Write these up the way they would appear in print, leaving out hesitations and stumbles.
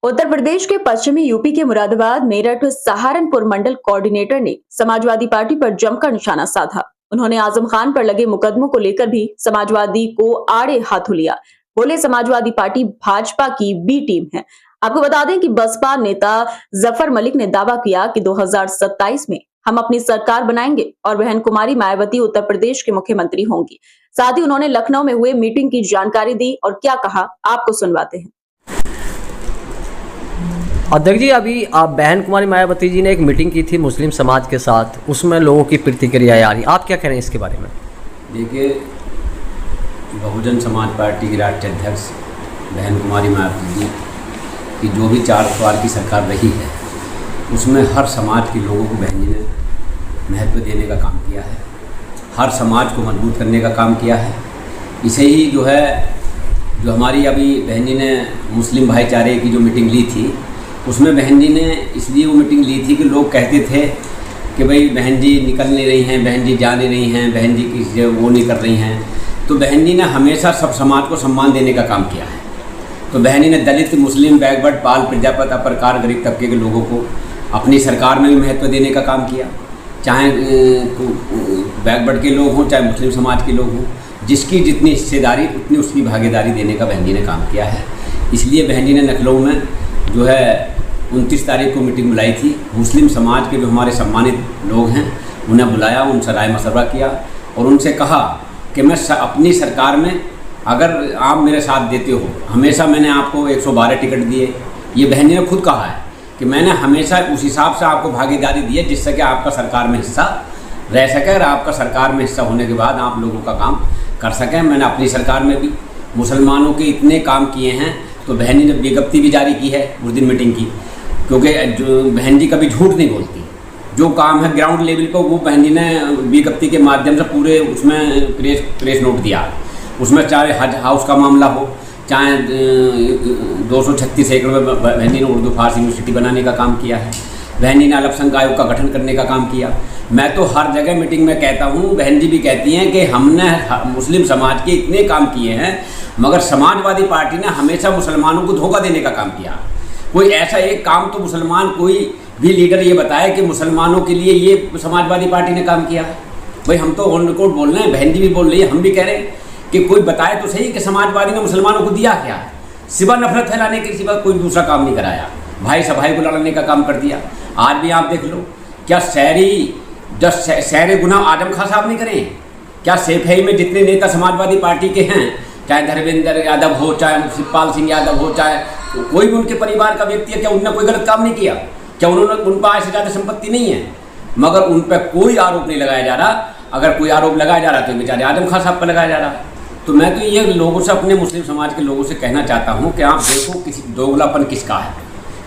उत्तर प्रदेश के पश्चिमी यूपी के मुरादाबाद, मेरठ, सहारनपुर मंडल कोऑर्डिनेटर ने समाजवादी पार्टी पर जमकर निशाना साधा। उन्होंने आजम खान पर लगे मुकदमों को लेकर भी समाजवादी को आड़े हाथों लिया। बोले, समाजवादी पार्टी भाजपा की बी टीम है। आपको बता दें कि बसपा नेता जफर मलिक ने दावा किया कि 2027 में हम अपनी सरकार बनाएंगे और बहन कुमारी मायावती उत्तर प्रदेश के मुख्यमंत्री होंगी। साथ ही उन्होंने लखनऊ में हुए मीटिंग की जानकारी दी और क्या कहा, आपको सुनवाते हैं। अध्यक्ष जी, अभी आप बहन कुमारी मायावती जी ने एक मीटिंग की थी मुस्लिम समाज के साथ, उसमें लोगों की प्रतिक्रिया आ रही, आप क्या कह रहे हैं इसके बारे में? देखिए, बहुजन समाज पार्टी की राष्ट्रीय अध्यक्ष बहन कुमारी मायावती जी की जो भी 4 साल की सरकार रही है, उसमें हर समाज के लोगों को बहन जी ने महत्व देने का काम किया है, हर समाज को मजबूत करने का काम किया है। इसे ही जो हमारी अभी बहन जी ने मुस्लिम भाईचारे की जो मीटिंग ली थी, उसमें बहन जी ने इसलिए वो मीटिंग ली थी कि लोग कहते थे कि भाई बहन जी निकल नहीं रही हैं, बहन जी जा नहीं रही हैं, बहन जी की वो नहीं कर रही हैं। तो बहन जी ने हमेशा सब समाज को सम्मान देने का काम किया है। तो बहन जी ने दलित, मुस्लिम, बैकवर्ड, पाल, प्रजापति, अपरकार, गरीब तबके के लोगों को अपनी सरकार में भी महत्व देने का काम किया, चाहे बैकवर्ड के लोग हों, चाहे मुस्लिम समाज के लोग हों। जिसकी जितनी हिस्सेदारी उतनी उसकी भागीदारी देने का बहन जी ने काम किया है। इसलिए बहन जी ने लखनऊ में 29 तारीख को मीटिंग बुलाई थी। मुस्लिम समाज के जो हमारे सम्मानित लोग हैं उन्हें बुलाया, उनसे राय मशवरा किया और उनसे कहा कि मैं अपनी सरकार में अगर आप मेरे साथ देते हो, हमेशा मैंने आपको 112 टिकट दिए, ये बहन जी ने खुद कहा है कि मैंने हमेशा उस हिसाब से आपको भागीदारी दी है जिससे कि आपका सरकार में हिस्सा रह सके और आपका सरकार में हिस्सा होने के बाद आप लोगों का काम कर सकें। मैंने अपनी सरकार में भी मुसलमानों के इतने काम किए हैं। तो बहन जी ने विज्ञप्ति भी जारी की है उस दिन मीटिंग की, क्योंकि जो बहन जी कभी झूठ नहीं बोलती। जो काम है ग्राउंड लेवल पर वो बहन जी ने विज्ञप्ति के माध्यम से पूरे उसमें प्रेस नोट दिया। उसमें चाहे हज हाउस का मामला हो, चाहे 236 एकड़ में बहन जी ने उर्दू फारसी यूनिवर्सिटी बनाने का काम किया है, बहन जी ने अल्पसंख्यक आयोग का गठन करने का काम किया। मैं तो हर जगह मीटिंग में कहता हूँ, बहन जी भी कहती हैं कि हमने मुस्लिम समाज के इतने काम किए हैं, मगर समाजवादी पार्टी ने हमेशा मुसलमानों को धोखा देने का काम किया। कोई ऐसा एक काम तो मुसलमान कोई भी लीडर ये बताए कि मुसलमानों के लिए ये समाजवादी पार्टी ने काम किया। भाई हम तो ऑन रिकॉर्ड बोल रहे हैं, बहन जी भी बोल रही है, हम भी कह रहे हैं कि कोई बताए तो सही कि समाजवादी ने मुसलमानों को दिया क्या, सिवा नफरत फैलाने के सिवा कोई दूसरा काम नहीं कराया। भाई सभाई को लड़ने का काम कर दिया। आज भी आप देख लो, क्या शहरी गुनाह आजम खान साहब नहीं करें? क्या सेफई में जितने नेता समाजवादी पार्टी के हैं, चाहे धर्मेंद्र यादव हो, चाहे शिवपाल सिंह यादव हो, चाहे कोई भी उनके परिवार का व्यक्ति है, क्या उनने कोई गलत काम नहीं किया? क्या उन पर आज से ज़्यादा संपत्ति नहीं है? मगर उन पर कोई आरोप नहीं लगाया जा रहा। अगर कोई आरोप लगाया जा रहा तो बेचारे आजम खान साहब पर लगाया जा रहा। तो मैं तो ये लोगों से, अपने मुस्लिम समाज के लोगों से कहना चाहता हूँ कि आप देखो किसी दोगलापन किसका है।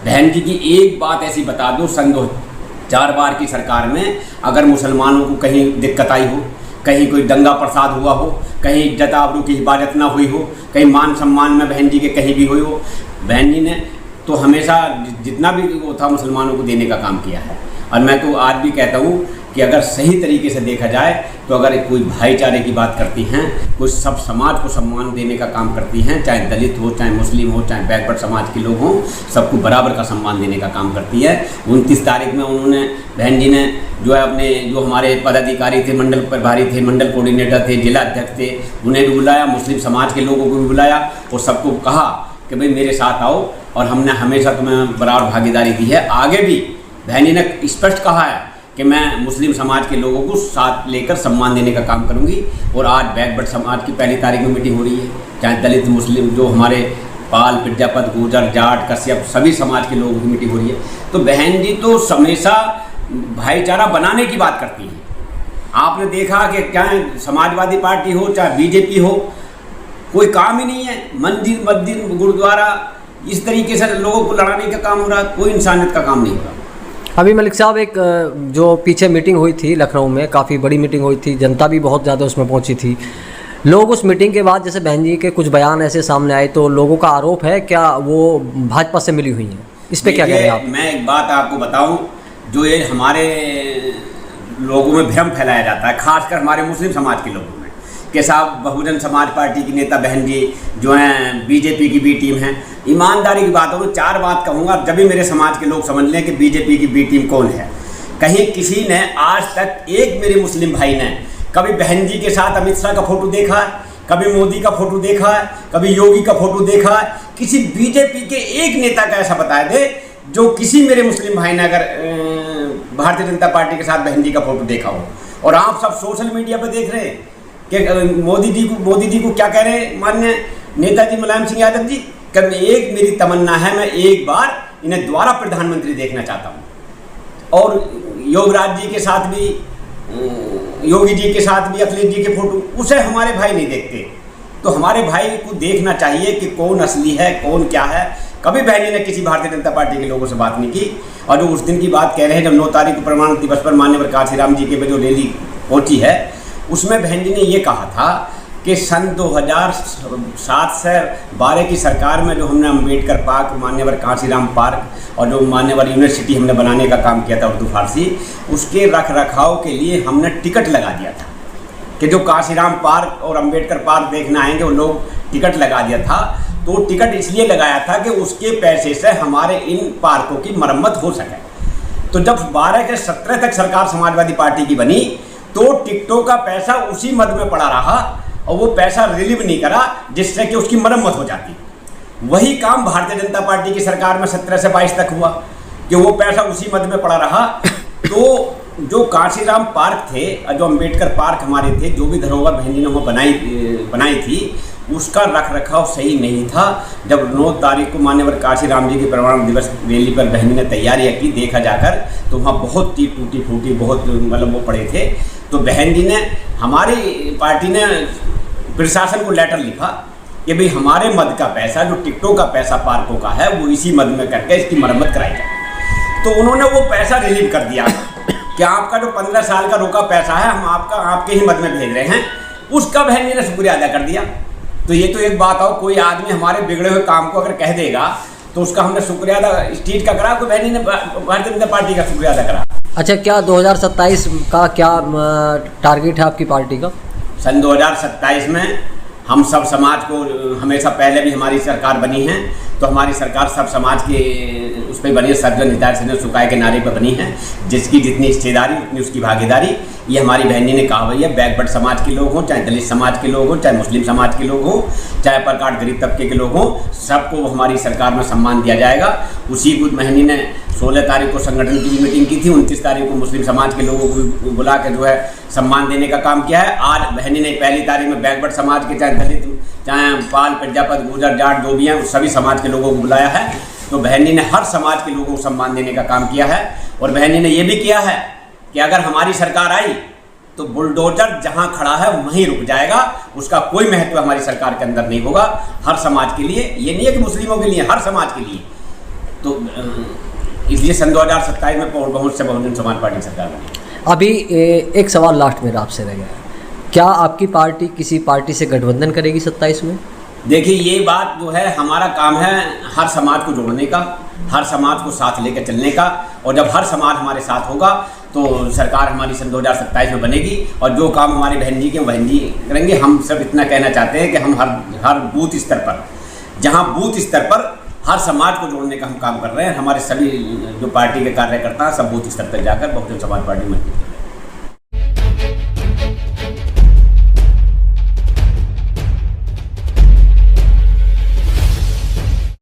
बहन जी की एक बात ऐसी बता दो, सन 2004 बार की सरकार में अगर मुसलमानों को कहीं दिक्कत आई हो, कहीं कोई दंगा प्रसाद हुआ हो, कहीं इज्जत आबरू की हिफाजत ना हुई हो, कहीं मान सम्मान में बहन जी के कहीं भी हुई हो, बहन जी ने तो हमेशा जितना भी वो था मुसलमानों को देने का काम किया है। और मैं तो आज भी कहता हूँ कि अगर सही तरीके से देखा जाए तो अगर कोई भाईचारे की बात करती हैं, कोई सब समाज को सम्मान देने का काम करती हैं, चाहे दलित हो, चाहे मुस्लिम हो, चाहे बैकवर्ड समाज के लोग हों, सबको बराबर का सम्मान देने का काम करती है। 29 तारीख में उन्होंने, बहन जी ने अपने जो हमारे पदाधिकारी थे, मंडल प्रभारी थे, मंडल कोऑर्डिनेटर थे, जिला अध्यक्ष थे, उन्हें भी बुलाया, मुस्लिम समाज के लोगों को भी बुलाया और सबको कहा कि भाई मेरे साथ आओ और हमने हमेशा तुम्हें बराबर भागीदारी दी है। आगे भी बहन जी ने स्पष्ट कहा है कि मैं मुस्लिम समाज के लोगों को साथ लेकर सम्मान देने का काम करूंगी। और आज बैकवर्ड समाज की 1 तारीख में मीटिंग हो रही है, चाहे दलित, मुस्लिम, जो हमारे पाल, प्रजापति, गुर्जर, जाट, कश्यप, सभी समाज के लोगों की मीटिंग हो रही है। तो बहन जी तो हमेशा भाईचारा बनाने की बात करती हैं। आपने देखा कि चाहे समाजवादी पार्टी हो, चाहे बीजेपी हो, कोई काम ही नहीं है। मंदिर, गुरुद्वारा, इस तरीके से लोगों को लड़ाने का काम हो रहा, कोई इंसानियत का काम नहीं हो रहा। अभी मलिक साहब, एक जो पीछे मीटिंग हुई थी लखनऊ में, काफ़ी बड़ी मीटिंग हुई थी, जनता भी बहुत ज़्यादा उसमें पहुंची थी। लोग उस मीटिंग के बाद जैसे बहन जी के कुछ बयान ऐसे सामने आए तो लोगों का आरोप है क्या वो भाजपा से मिली हुई हैं, इस पर क्या कह रहे हैं आप? मैं एक बात आपको बताऊं, जो ये हमारे लोगों में भ्रम फैलाया जाता है, खासकर हमारे मुस्लिम समाज के लोगों में, कि साहब बहुजन समाज पार्टी की नेता बहन जी जो हैं बीजेपी की बी टीम हैं। ईमानदारी की बात हो तो 4 बात कहूँगा, जब भी मेरे समाज के लोग समझ लें कि बीजेपी की बी टीम कौन है। कहीं किसी ने आज तक, एक मेरे मुस्लिम भाई ने कभी बहन जी के साथ अमित शाह का फोटो देखा है, कभी मोदी का फोटो देखा है, कभी योगी का फोटो देखा है? किसी बीजेपी के एक नेता का ऐसा बता दे जो किसी मेरे मुस्लिम भाई ने अगर भारतीय जनता पार्टी के साथ बहन जी का फोटो देखा हो। और आप सब सोशल मीडिया पर देख रहे हैं कि मोदी जी को क्या कह रहे हैं माननीय नेताजी मुलायम सिंह यादव जी। कभी एक मेरी तमन्ना है, मैं एक बार इन्हें दोबारा प्रधानमंत्री देखना चाहता हूँ। और योगराज जी के साथ भी, योगी जी के साथ भी अखिलेश जी के फोटो, उसे हमारे भाई नहीं देखते। तो हमारे भाई को देखना चाहिए कि कौन असली है, कौन क्या है। कभी बहन जी ने किसी भारतीय जनता पार्टी के लोगों से बात नहीं की। और जो उस दिन की बात कह रहे हैं, जब 9 तारीख को प्रमाण दिवस पर माननीय काशीराम जी के जो रैली पहुंची है, उसमें बहन जी ने ये कहा था कि सन 2007 से 12 की सरकार में जो हमने अम्बेडकर पार्क, मान्यवर काशीराम पार्क और जो मान्यवर यूनिवर्सिटी हमने बनाने का काम किया था उर्दू फारसी, उसके रख रखाव के लिए हमने टिकट लगा दिया था कि जो काशीराम पार्क और अम्बेडकर पार्क देखना आएंगे वो लोग टिकट लगा दिया था। तो टिकट इसलिए लगाया था कि उसके पैसे से हमारे इन पार्कों की मरम्मत हो सके। तो जब 12 के 17 तक सरकार समाजवादी पार्टी की बनी तो टिकटों का पैसा उसी मद में पड़ा रहा और वो पैसा रिलीव नहीं करा जिससे कि उसकी मरम्मत हो जाती। वही काम भारतीय जनता पार्टी की सरकार में 17 से 22 तक हुआ कि वो पैसा उसी मद में पड़ा रहा। तो जो काशीराम पार्क थे, जो अम्बेडकर पार्क हमारे थे, जो भी धरोहर बहन जी ने वो बनाई थी, उसका रख रखाव सही नहीं था। जब 9 तारीख को मान्यवर काशीराम जी के प्रमाण दिवस रैली पर बहन जी ने तैयारियाँ की, देखा जाकर तो वहाँ बहुत टूटी फूटी, बहुत मतलब वो पड़े थे। तो बहन जी ने, हमारी पार्टी ने प्रशासन को लेटर लिखा कि भाई हमारे मद का पैसा, जो टिकटों का पैसा पार्कों का है, वो इसी मद में करके इसकी मरम्मत कराई जाए। तो उन्होंने वो पैसा रिलीव कर दिया कि आपका जो 15 साल का रोका पैसा है, हम आपके ही मद में भेज रहे हैं। उसका बहन जी ने शुक्रिया अदा कर दिया। तो ये तो एक बात हो, कोई आदमी हमारे बिगड़े हुए काम को अगर कह देगा तो उसका हमने शुक्रिया अदा स्टेट का करा, कोई बहन जी ने भारतीय जनता पार्टी का शुक्रिया अदा करा। अच्छा, क्या 2027 का क्या टारगेट है आपकी पार्टी का? सन 2027 में हम सब समाज को, हमेशा पहले भी हमारी सरकार बनी है तो हमारी सरकार सब समाज के उस पर बनी है, सर्वजन हिताय से सुखाए के नारे पर बनी है। जिसकी जितनी हिस्सेदारी उतनी उसकी भागीदारी। ये हमारी बहन जी ने कहा हुई है। बैकवर्ड समाज के लोग हों, चाहे दलित समाज के लोग हों, चाहे मुस्लिम समाज के लोग हों, चाहे प्रकार गरीब तबके के लोग हों, सबको हमारी सरकार में सम्मान दिया जाएगा। उसी को बहन जी ने 16 तारीख को संगठन की मीटिंग की थी, 29 तारीख को मुस्लिम समाज के लोगों को बुला के जो है सम्मान देने का काम किया है। आज बहन जी ने 1 तारीख में बैकवर्ड समाज के, चाहे दलित, चाहे पाल, प्रजापत, गुर्जर, जाट जो भी हैं, सभी समाज के लोगों को बुलाया है। तो बहन जी ने हर समाज के लोगों को सम्मान देने का काम किया है। और बहन जी ने ये भी किया है कि अगर हमारी सरकार आई तो बुलडोजर जहां खड़ा है वहीं रुक जाएगा, उसका कोई महत्व हमारी सरकार के अंदर नहीं होगा। हर समाज के लिए, ये नहीं है कि मुस्लिमों के लिए, हर समाज के लिए। तो इसलिए सन 2027 में बहुत से बहुजन समाज पार्टी सरकार बनी। अभी एक सवाल लास्ट मेरा आपसे रह गया, क्या आपकी पार्टी किसी पार्टी से गठबंधन करेगी 27 में? देखिए, ये बात जो है, हमारा काम है हर समाज को जोड़ने का, हर समाज को साथ लेकर चलने का। और जब हर समाज हमारे साथ होगा तो सरकार हमारी सन 2027 में बनेगी। और जो काम हमारे बहन जी के बहन जी करेंगे। हम सब इतना कहना चाहते हैं कि हम हर बूथ स्तर पर, जहाँ बूथ स्तर पर हर समाज को जोड़ने का हम काम कर रहे हैं। हमारे सभी जो पार्टी के कार्यकर्ता हैं सब बूथ स्तर पर जाकर बहुजन समाज पार्टी में